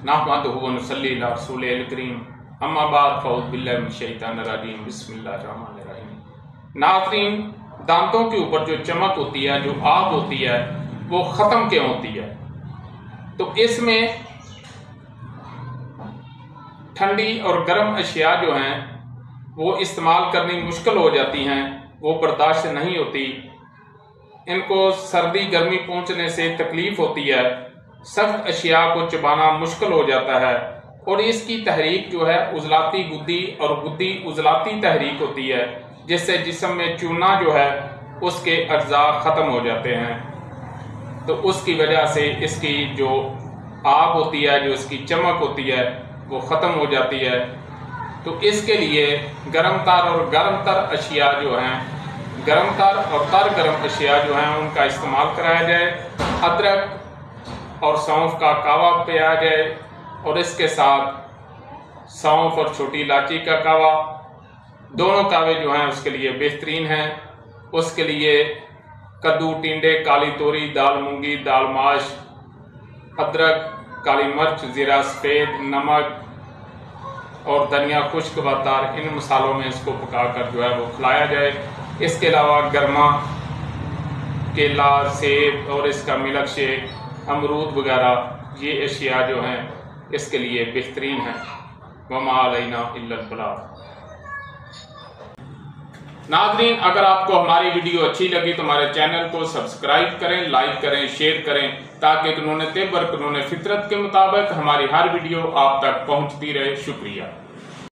नहमदुहु व नुसल्ली अला रसूलिल करीम अम्मा बाद फ़अऊज़ु बिल्लाहि मिनश शैतानिर रजीम बिस्मिल्लाहिर रहमानिर रहीम। नाज़रीन, दांतों के ऊपर जो चमक होती है, जो आग होती है, वो ख़त्म क्यों होती है? तो इसमें ठंडी और गर्म अशिया जो हैं वो इस्तेमाल करनी मुश्किल हो जाती हैं, वो बर्दाश्त नहीं होती, इनको सर्दी गर्मी पहुंचने से तकलीफ होती है, सख्त अशिया को चबाना मुश्किल हो जाता है और इसकी तहरीक जो है उजलाती गुद्दी और गुद्दी उजलाती तहरीक होती है, जिससे जिस्म में चूना जो है उसके अज्जा ख़त्म हो जाते हैं। तो उसकी वजह से इसकी जो आग होती है, जो इसकी चमक होती है, वो ख़त्म हो जाती है। तो इसके लिए गर्म तर और गर्म तर अशिया जो हैं, गर्म तर और तर गर्म अशिया जो हैं उनका इस्तेमाल कराया जाए। अदरक और सौंफ का कावा पिया जाए और इसके साथ सौंफ और छोटी इलायची का कावा, दोनों कावे जो हैं उसके लिए बेहतरीन हैं। उसके लिए कद्दू, टिंडे, काली तोरी, दाल मूंगी, दाल माश, अदरक, काली मिर्च, ज़ीरा सफ़ेद, नमक और धनिया खुश्क व तार, इन मसालों में इसको पकाकर जो है वो खिलाया जाए। इसके अलावा गर्मा, केला, सेब और इसका मिल्क शेक, अमरूद वगैरह, ये अशिया जो हैं इसके लिए बेहतरीन हैं। वमा अलैना इल्लल बलाग। नाज़रीन, अगर आपको हमारी वीडियो अच्छी लगी तो हमारे चैनल को सब्सक्राइब करें, लाइक करें, शेयर करें, ताकि कानून तिब और कानून फितरत के मुताबिक हमारी हर वीडियो आप तक पहुंचती रहे। शुक्रिया।